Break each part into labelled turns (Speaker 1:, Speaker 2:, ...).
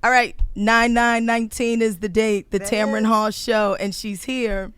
Speaker 1: All right, 9/9/19 is the date, the Tamron Hall show, and she's here.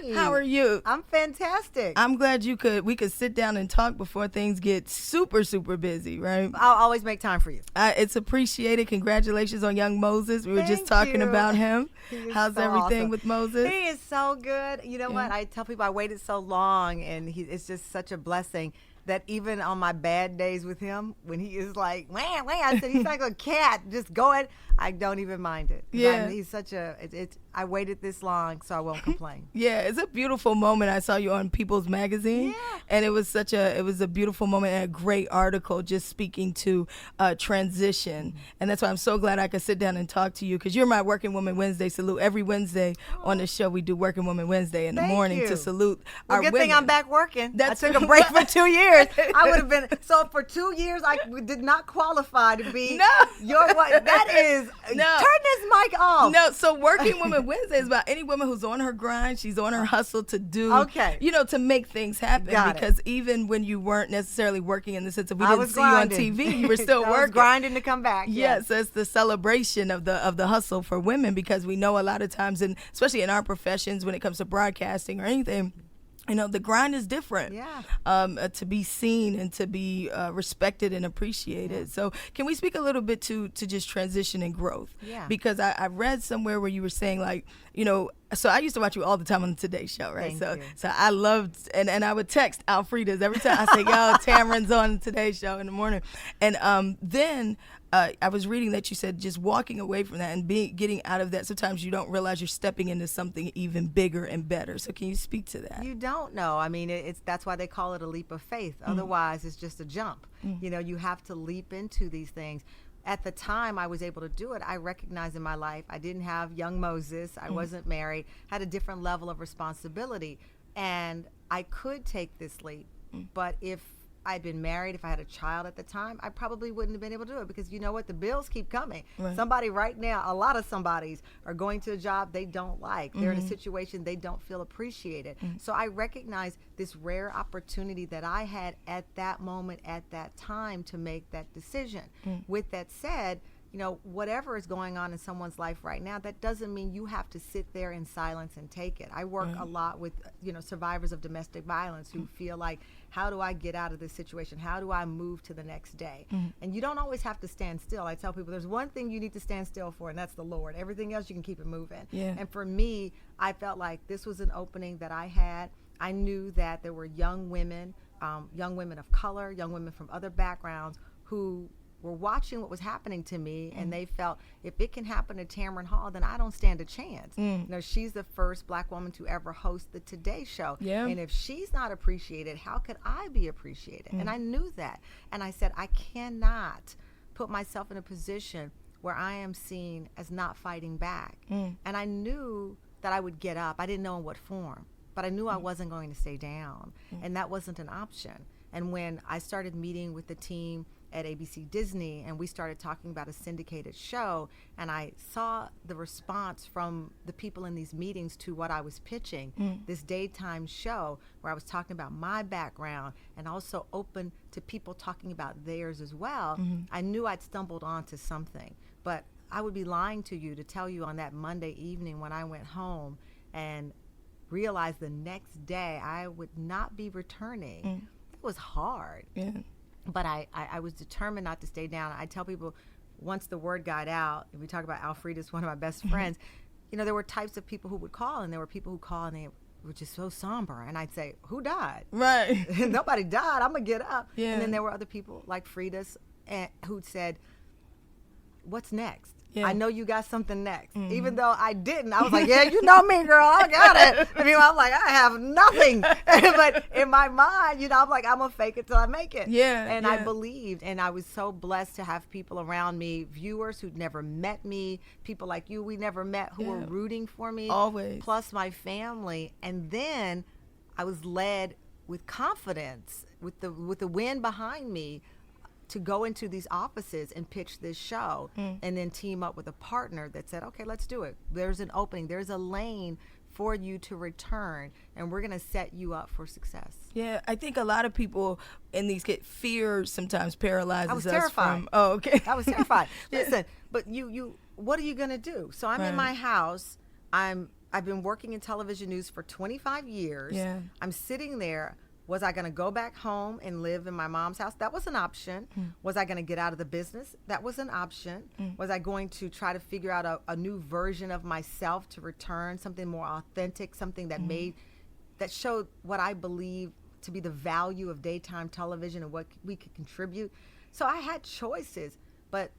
Speaker 2: Hey,
Speaker 1: How are you?
Speaker 2: I'm fantastic.
Speaker 1: I'm glad we could sit down and talk before things get super, super busy, right?
Speaker 2: I'll always make time for you.
Speaker 1: It's appreciated. Congratulations on young Moses. We were just talking about him. How's
Speaker 2: so
Speaker 1: everything
Speaker 2: awesome
Speaker 1: with Moses?
Speaker 2: He is so good. You know what? I tell people I waited so long, and it's just such a blessing that even on my bad days with him, when he is like, wham, wham, I said, he's like a cat. Just go ahead. I don't even mind it.
Speaker 1: Yeah.
Speaker 2: He's such a, I waited this long, so I won't complain.
Speaker 1: Yeah, it's a beautiful moment. I saw you on People's Magazine, and it was a beautiful moment and a great article just speaking to transition. And that's why I'm so glad I could sit down and talk to you, because you're my Working Woman Wednesday salute. Every Wednesday on the show, we do Working Woman Wednesday in the morning to salute our
Speaker 2: good
Speaker 1: women.
Speaker 2: thing I'm back working.
Speaker 1: I
Speaker 2: took a break for 2 years. I would have been, so for 2 years, I did not qualify to be your wife. That is, turn this mic off.
Speaker 1: No, so Working Woman Wednesday is about any woman who's on her grind. She's on her hustle to do, to make things happen. Because even when you weren't necessarily working in the sense of we didn't see you on TV, you were still working.
Speaker 2: I was grinding to come back.
Speaker 1: Yes, it's the celebration of the hustle for women, because we know a lot of times, and especially in our professions when it comes to broadcasting or anything, the grind is different. To be seen and to be respected and appreciated. So can we speak a little bit to just transition and growth? Because I read somewhere where you were saying, like, so I used to watch you all the time on the Today Show, right? So I loved, and I would text Alfreda's every time. I say, yo, Tamron's on the Today Show in the morning. And then I was reading that you said just walking away from that and getting out of that, sometimes you don't realize you're stepping into something even bigger and better. So can you speak to that?
Speaker 2: You don't know. I mean, that's why they call it a leap of faith. Otherwise, it's just a jump. You have to leap into these things. At the time I was able to do it, I recognized in my life I didn't have young Moses. I wasn't married, had a different level of responsibility, and I could take this leap. But if I'd been married, if I had a child at the time, I probably wouldn't have been able to do it, because you know what? The bills keep coming. Somebody right now, a lot of somebodies are going to a job they don't like. They're in a situation they don't feel appreciated. So I recognize this rare opportunity that I had at that moment, at that time, to make that decision. With that said, whatever is going on in someone's life right now, that doesn't mean you have to sit there in silence and take it. I work a lot with, survivors of domestic violence who feel like, how do I get out of this situation? How do I move to the next day? And you don't always have to stand still. I tell people there's one thing you need to stand still for, and that's the Lord. Everything else you can keep it moving. And for me, I felt like this was an opening that I had. I knew that there were young women of color, young women from other backgrounds who were watching what was happening to me, and they felt, if it can happen to Tamron Hall, then I don't stand a chance. She's the first Black woman to ever host the Today Show. And if she's not appreciated, how could I be appreciated? And I knew that. And I said, I cannot put myself in a position where I am seen as not fighting back. And I knew that I would get up. I didn't know in what form, but I knew I wasn't going to stay down. And that wasn't an option. And when I started meeting with the team at ABC Disney, and we started talking about a syndicated show, and I saw the response from the people in these meetings to what I was pitching, this daytime show where I was talking about my background and also open to people talking about theirs as well, I knew I'd stumbled onto something. But I would be lying to you to tell you on that Monday evening when I went home and realized the next day I would not be returning. It was hard. But I was determined not to stay down. I tell people, once the word got out, and we talk about Alfreda's one of my best friends, there were types of people who would call, and there were people who called and they were just so somber. And I'd say, who died?
Speaker 1: Right.
Speaker 2: Nobody died. I'm going to get up. And then there were other people like Frida's who said, what's next? I know you got something next. Even though I didn't, I was like, yeah, you know me, girl, I got it. I'm like, I have nothing. But in my mind, I'm like, I'm going to fake it till I make it. And I believed, and I was so blessed to have people around me, viewers who'd never met me, people like you we never met who were rooting for me.
Speaker 1: Always.
Speaker 2: Plus my family. And then I was led with confidence, with the wind behind me, to go into these offices and pitch this show and then team up with a partner that said, okay, let's do it. There's an opening. There's a lane for you to return, and we're going to set you up for success.
Speaker 1: Yeah, I think a lot of people in these get fear sometimes paralyzes us.
Speaker 2: I was terrified.
Speaker 1: From, oh, okay.
Speaker 2: I was terrified. Listen, but you, what are you going to do? So I'm in my house. I've been working in television news for 25 years.
Speaker 1: Yeah.
Speaker 2: I'm sitting there. Was I going to go back home and live in my mom's house? That was an option. Was I going to get out of the business? That was an option. Was I going to try to figure out a new version of myself to return, something more authentic, something that that showed what I believe to be the value of daytime television and what we could contribute? So I had choices, but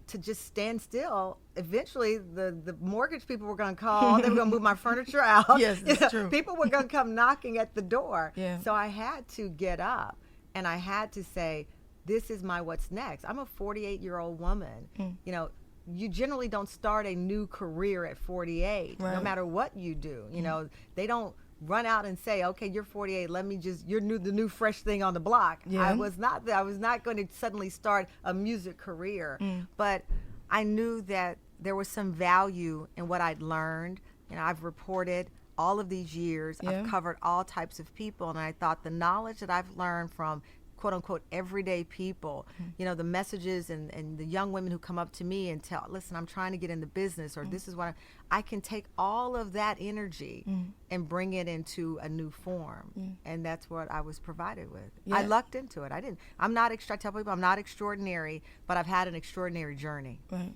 Speaker 2: to just stand still, eventually the mortgage people were going to call. They were going to move my furniture out.
Speaker 1: Yes, that's true.
Speaker 2: People were going to come knocking at the door.
Speaker 1: Yeah.
Speaker 2: So I had to get up, and I had to say, this is my what's next. I'm a 48-year-old woman. You know, you generally don't start a new career at 48, no matter what you do. You know, they don't run out and say, okay, you're 48, let me just, the new fresh thing on the block. I was not going to suddenly start a music career, but I knew that there was some value in what I'd learned. You know, I've reported all of these years, I've covered all types of people, and I thought the knowledge that I've learned from quote unquote everyday people, you know, the messages and the young women who come up to me and tell, listen, I'm trying to get in the business, or this is what I can take all of that energy and bring it into a new form. And that's what I was provided with. I lucked into it. I tell people I'm not extraordinary, but I've had an extraordinary journey.
Speaker 1: Right.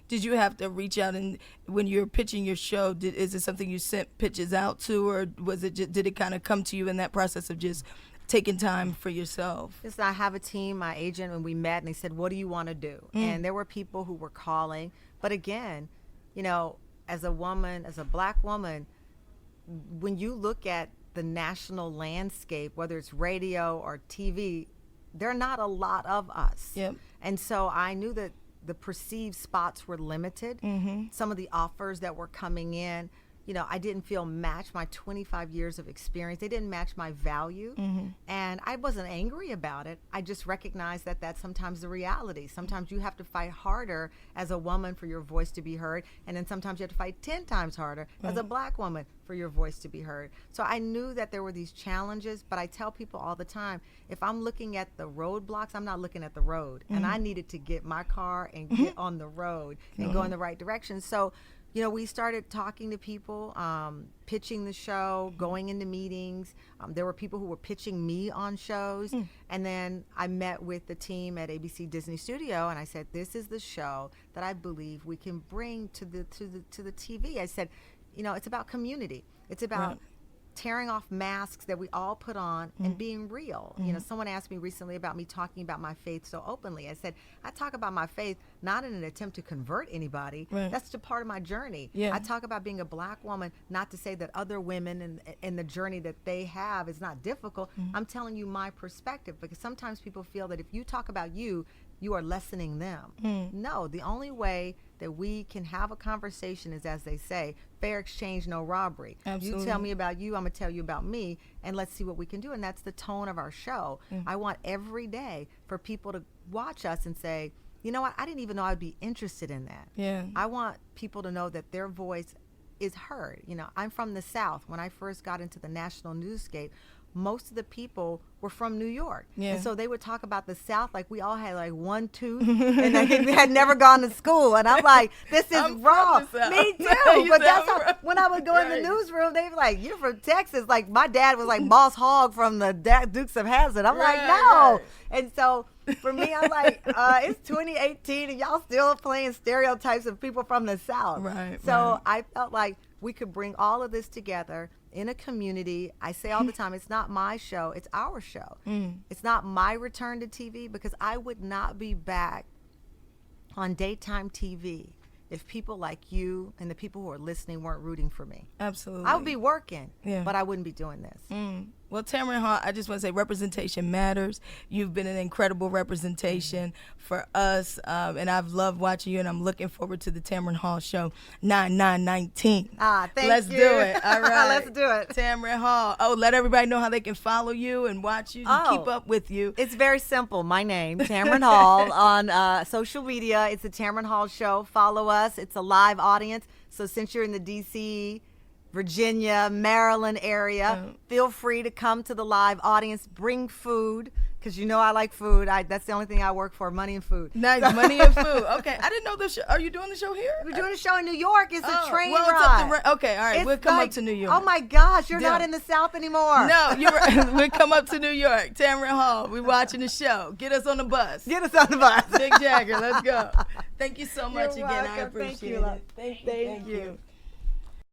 Speaker 1: Did you have to reach out, and when you're pitching your show, is it something you sent pitches out to, or was it did it kind of come to you in that process of just taking time for yourself?
Speaker 2: Yes, I have a team, my agent, when we met, and they said, what do you want to do? And there were people who were calling. But again, you know, as a woman, as a black woman, when you look at the national landscape, whether it's radio or TV, there are not a lot of us.
Speaker 1: Yep.
Speaker 2: And so I knew that the perceived spots were limited. Some of the offers that were coming in, you know, I didn't feel matched. My 25 years of experience, they didn't match my value. And I wasn't angry about it. I just recognized that that's sometimes the reality. Sometimes you have to fight harder as a woman for your voice to be heard. And then sometimes you have to fight 10 times harder as a black woman for your voice to be heard. So I knew that there were these challenges, but I tell people all the time, if I'm looking at the roadblocks, I'm not looking at the road. And I needed to get my car and get on the road and go in the right direction. So, you know, we started talking to people, pitching the show, going into meetings. There were people who were pitching me on shows. And then I met with the team at ABC Disney Studio, and I said, this is the show that I believe we can bring to the TV. I said, you know, it's about community. It's about tearing off masks that we all put on and being real. You know, someone asked me recently about me talking about my faith so openly. I said, I talk about my faith not in an attempt to convert anybody. That's just a part of my journey. I talk about being a black woman, not to say that other women and the journey that they have is not difficult. I'm telling you my perspective, because sometimes people feel that if you talk about you are lessening them. No, the only way that we can have a conversation is, as they say, fair exchange, no robbery.
Speaker 1: Absolutely.
Speaker 2: You tell me about you, I'm going to tell you about me, and let's see what we can do. And that's the tone of our show. I want every day for people to watch us and say, you know what, I didn't even know I'd be interested in that. I want people to know that their voice is heard. You know, I'm from the South. When I first got into the national newscape, most of the people were from New York. And so they would talk about the South like we all had like one tooth and they had never gone to school. And I'm like, this is wrong. Me too. But that's how, when I would go in the newsroom, they were like, you're from Texas. Like my dad was like Boss Hogg from the Dukes of Hazzard. I'm like, no. And so for me, I'm like, it's 2018 and y'all still playing stereotypes of people from the South. So I felt like we could bring all of this together in a community. I say all the time, it's not my show, it's our show. It's not my return to TV, because I would not be back on daytime TV if people like you and the people who are listening weren't rooting for me.
Speaker 1: Absolutely.
Speaker 2: I would be working, but I wouldn't be doing this.
Speaker 1: Well, Tamron Hall, I just want to say representation matters. You've been an incredible representation for us, and I've loved watching you, and I'm looking forward to the Tamron Hall show 9/9/19.
Speaker 2: Thank you.
Speaker 1: Let's do it. All right.
Speaker 2: Let's do it.
Speaker 1: Tamron Hall. Oh, let everybody know how they can follow you and watch you and keep up with you.
Speaker 2: It's very simple. My name, Tamron Hall, on social media. It's the Tamron Hall Show. Follow us. It's a live audience. So since you're in the D.C. Virginia, Maryland area, feel free to come to the live audience. Bring food, because you know I like food. That's the only thing I work for, money and food.
Speaker 1: Nice, money and food. Okay, I didn't know the show. Are you doing the show here?
Speaker 2: We're doing a show in New York. It's a train
Speaker 1: well,
Speaker 2: ride.
Speaker 1: It's up okay, all right. We'll come up to New York.
Speaker 2: Oh, my gosh. You're not in the South anymore.
Speaker 1: No, we'll come up to New York. Tamron Hall. We're watching the show. Get us on the bus.
Speaker 2: Get us on the bus.
Speaker 1: Mick Jagger, let's go. Thank you so much again.
Speaker 2: Welcome.
Speaker 1: I appreciate it. Thank you.